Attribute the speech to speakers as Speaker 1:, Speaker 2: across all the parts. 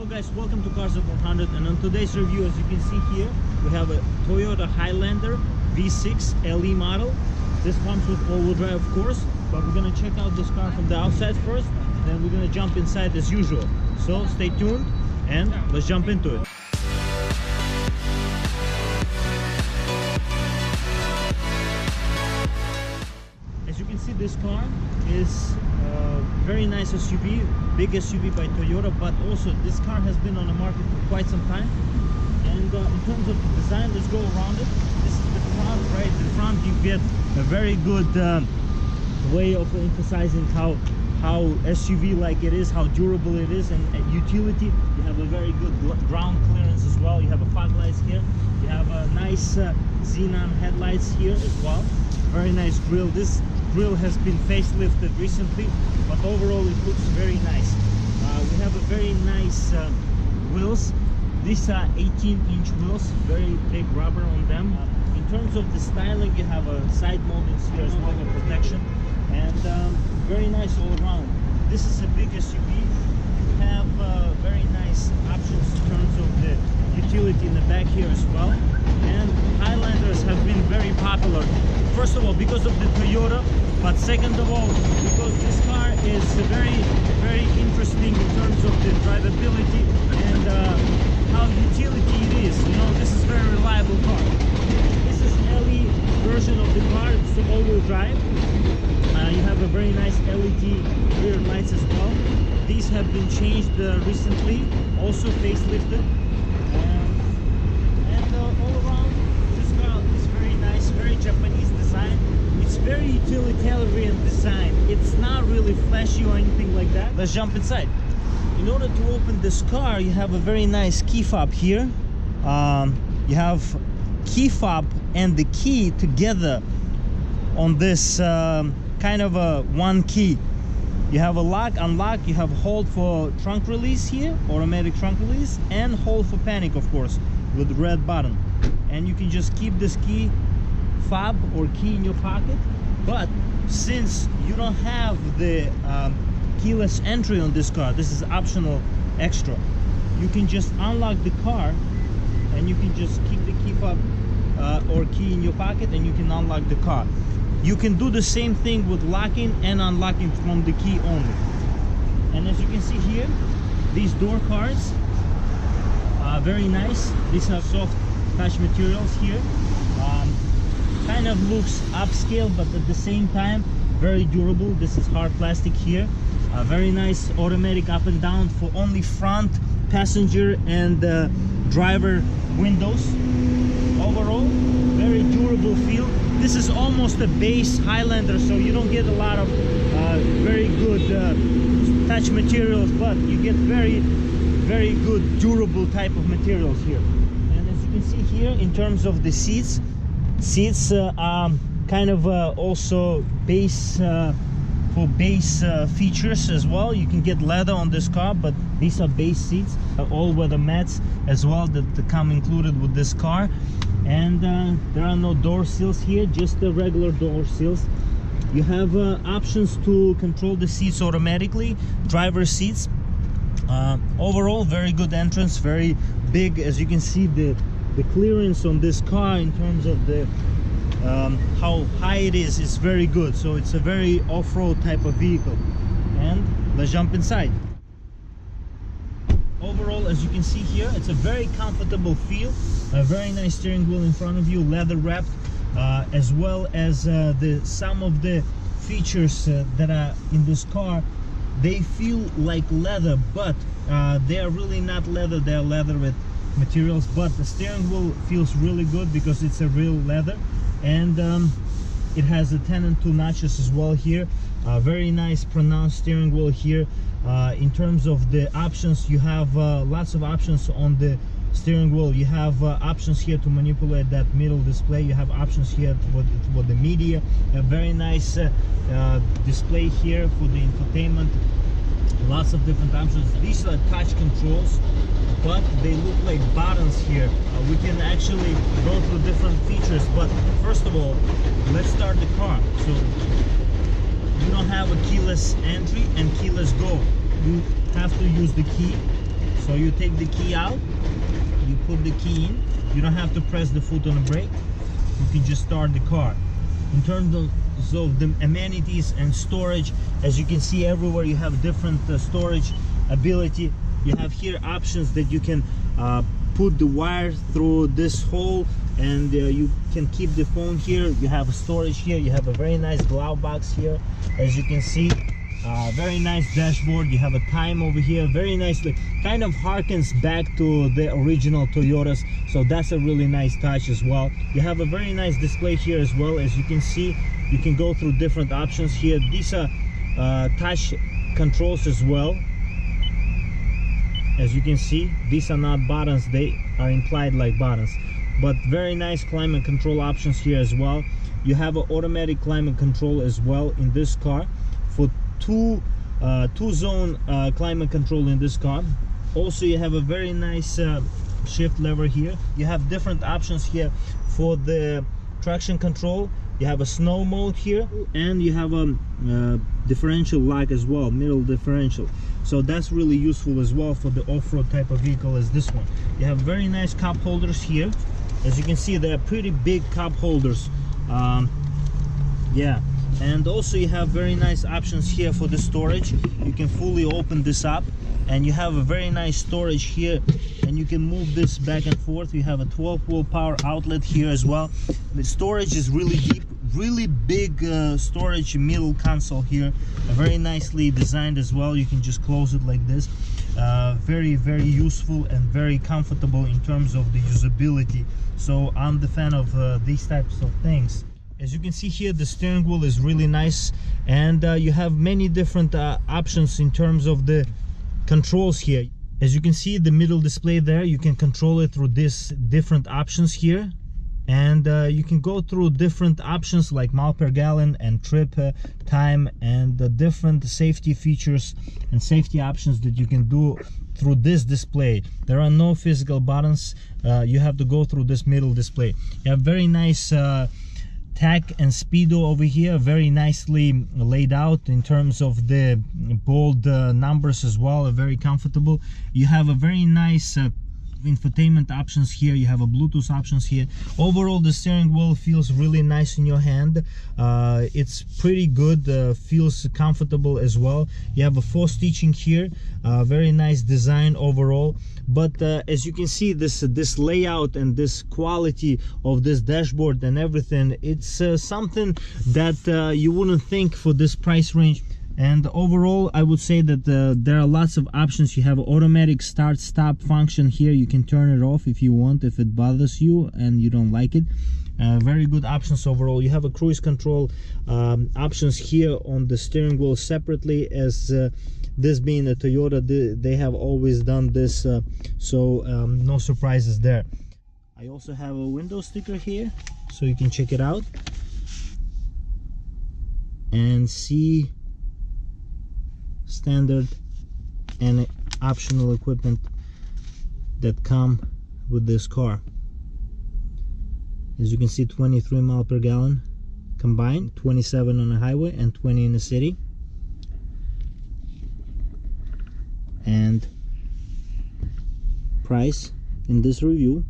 Speaker 1: Hello guys, welcome to Cars of 100, and on today's review, as you can see here, we have a Toyota Highlander V6 LE model. This comes with all-wheel drive, of course, but we're gonna check out this car from the outside first, then we're gonna jump inside as usual. So stay tuned and let's jump into it. As you can see, this car is a very nice SUV, big SUV by Toyota, but also this car has been on the market for quite some time. And in terms of the design, let's go around it. This is the front, right? The front, you get a very good way of emphasizing how SUV-like it is, how durable it is, and utility. You have a very good ground clearance as well. You have a fog lights here. You have a nice xenon headlights here as well. Very nice grille. This grille has been facelifted recently, but overall it looks very nice. We have a very nice wheels. These are 18-inch wheels, very big rubber on them. In terms of the styling, you have a side moldings here as well for protection, and very nice all around. This is a big SUV. You have very nice options in terms of the utility in the back here as well. And Highlanders have been very popular. First of all, because of the Toyota, but second of all, because this car is very, very interesting in terms of the drivability and how utility it is. You know, this is a very reliable car. This is LE version of the car. It's all-wheel drive. You have a very nice LED rear lights as well. These have been changed recently, also facelifted. And all around, this car is very nice, very Japanese design. It's very utilitarian design. It's not really flashy or anything like that. Let's jump inside. In order to open this car, you have a very nice key fob here. You have key fob and the key together on this kind of a one key. You have a lock, unlock, you have hold for trunk release here, automatic trunk release, and hold for panic, of course, with the red button. And you can just keep this key fob or key in your pocket. But since you don't have the keyless entry on this car, this is optional extra, you can just unlock the car and you can just keep the key fob or key in your pocket, and you can unlock the car. You can do the same thing with locking and unlocking from the key only. And as you can see here, these door cards are very nice. These are soft touch materials here. Kind of looks upscale, but at the same time very durable. This is hard plastic here. Very nice automatic up and down for only front passenger and driver windows. Overall, very durable feel. This is almost a base Highlander, so you don't get a lot of very good touch materials, but you get very good durable type of materials here. And as you can see here, in terms of the seats are kind of also base for base features as well. You can get leather on this car, but these are base seats, all weather mats as well that come included with this car. And there are no door seals here, just the regular door seals. You have options to control the seats automatically, driver seats. Overall, very good entrance, very big. As you can see, the clearance on this car in terms of the how high it is very good. So it's a very off-road type of vehicle. And let's jump inside. Overall, as you can see here, it's a very comfortable feel. A very nice steering wheel in front of you, leather wrapped, as well as some of the features that are in this car. They feel like leather, but they are really not leather. They are leather with materials, but the steering wheel feels really good because it's a real leather. And it has a 10 and 2 notches as well here. Very nice pronounced steering wheel here. In terms of the options, you have lots of options on the steering wheel. You have options here to manipulate that middle display. You have options here for the media. A very nice display here for the infotainment. Lots of different options. These are touch controls, but they look like buttons here. We can actually go through different features, but first of all, let's start the car. So you don't have a keyless entry and keyless go. You have to use the key. So you take the key out, you put the key in, you don't have to press the foot on the brake, you can just start the car. In terms of the amenities and storage, as you can see everywhere you have different storage ability. You have here options that you can put the wire through this hole, and you can keep the phone here. You have a storage here, you have a very nice glove box here, as you can see. Very nice dashboard. You have a time over here, very nicely, kind of harkens back to the original Toyotas, so that's a really nice touch as well. You have a very nice display here as well. As you can see, you can go through different options here. These are touch controls as well. As you can see, these are not buttons, they are implied like buttons, but very nice climate control options here as well. You have an automatic climate control as well in this car, for two zone climate control in this car. Also, you have a very nice shift lever here. You have different options here for the traction control. You have a snow mode here, and you have a differential lock as well, middle differential. So that's really useful as well for the off-road type of vehicle as this one. You have very nice cup holders here. As you can see, they are pretty big cup holders. Yeah, and also you have very nice options here for the storage. You can fully open this up, and you have a very nice storage here, and you can move this back and forth. You have a 12-volt power outlet here as well. The storage is really deep, really big storage middle console here, very nicely designed as well. You can just close it like this. Very useful and very comfortable in terms of the usability. So I'm the fan of these types of things. As you can see here, the steering wheel is really nice, and you have many different options in terms of the controls here. As you can see, the middle display there, you can control it through this different options here, and you can go through different options like mile per gallon and trip time, and the different safety features and safety options that you can do through this display. There are no physical buttons. You have to go through this middle display. You have very nice tach and speedo over here, very nicely laid out in terms of the bold numbers as well, very comfortable. You have a very nice infotainment options here. You have a Bluetooth options here. Overall, the steering wheel feels really nice in your hand. It's pretty good, feels comfortable as well. You have a 4 stitching here, very nice design overall. But as you can see, this layout and this quality of this dashboard and everything, it's something that you wouldn't think for this price range. And overall, I would say that there are lots of options. You have an automatic start stop function here. You can turn it off if you want, if it bothers you and you don't like it. Very good options overall. You have a cruise control options here on the steering wheel separately, as this being a Toyota, they have always done this, so no surprises there. I also have a window sticker here, so you can check it out and see standard and optional equipment that come with this car. As you can see, 23 miles per gallon combined, 27 on the highway and 20 in the city. And price in this review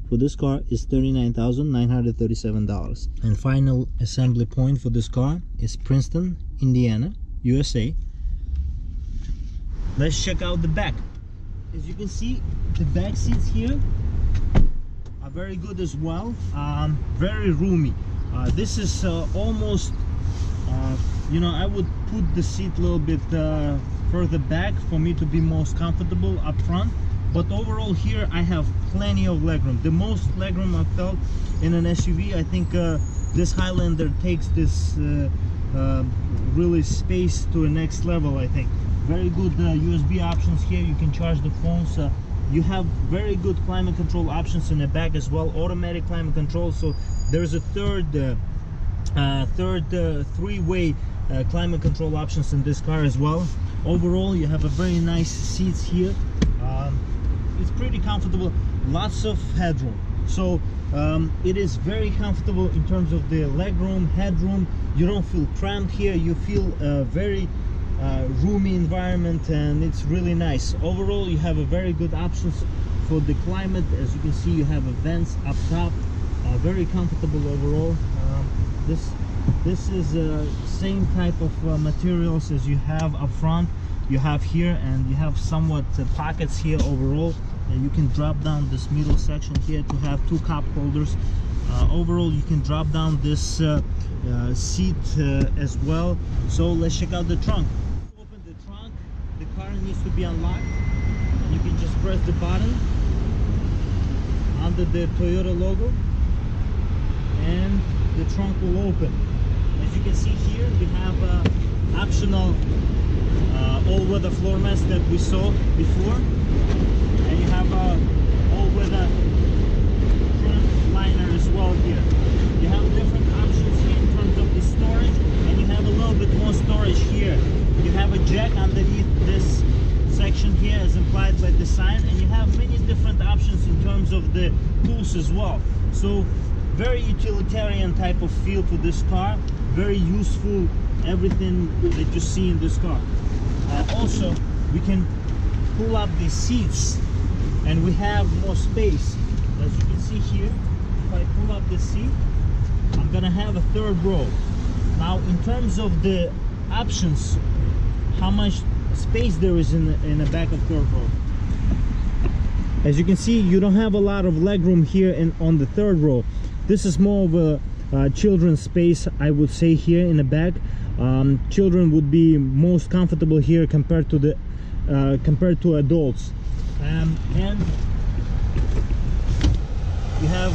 Speaker 1: for this car is $39,937. And final assembly point for this car is Princeton, Indiana, USA. Let's check out the back. As you can see, the back seats here are very good as well, very roomy. This is almost, you know, I would put the seat a little bit further back for me to be most comfortable up front, but overall here I have plenty of legroom. The most legroom I've felt in an SUV. I think this Highlander takes this really space to a next level, I think. Very good USB options here. You can charge the phones. You have very good climate control options in the back as well, automatic climate control. So there's a third three-way climate control options in this car as well. Overall, you have a very nice seats here. It's pretty comfortable, lots of headroom. So it is very comfortable in terms of the leg room, headroom. You don't feel cramped here. You feel very roomy environment, and it's really nice. Overall, you have a very good options for the climate. As you can see, you have a vents up top, very comfortable overall. This is same type of materials as you have up front, you have here, and you have somewhat pockets here overall, and you can drop down this middle section here to have two cup holders. Overall, you can drop down this seat as well. So let's check out the trunk. Open the trunk, the car needs to be unlocked. You can just press the button under the Toyota logo, and the trunk will open. As you can see here, we have optional all-weather floor mats that we saw before, and you have all-weather front liner as well here. You have different options here in terms of the storage, and you have a little bit more storage here. You have a jack underneath this section here as implied by the sign, and you have many different options in terms of the tools as well. So very utilitarian type of feel for this car, very useful, everything that you see in this car. Also, we can pull up the seats and we have more space. As you can see here, if I pull up the seat, I'm gonna have a third row. Now, in terms of the options, how much space there is in the back of third row. As you can see, you don't have a lot of leg room here on the third row. This is more of a children's space, I would say, here in the back. Children would be most comfortable here compared to adults. And you have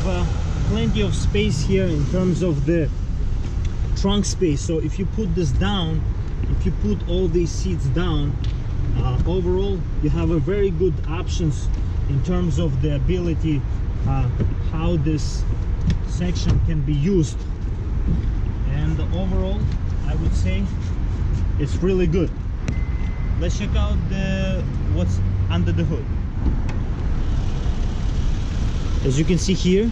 Speaker 1: plenty of space here in terms of the trunk space. So if you put this down, if you put all these seats down, overall you have a very good options in terms of the ability how this section can be used. And overall, I would say it's really good. Let's check out what's under the hood. As you can see here,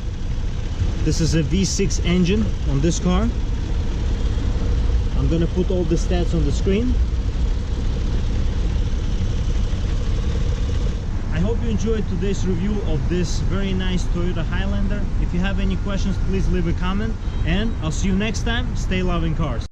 Speaker 1: this is a V6 engine on this car. I'm gonna put all the stats on the screen. I hope you enjoyed today's review of this very nice Toyota Highlander. If you have any questions, please leave a comment, and I'll see you next time. Stay loving cars.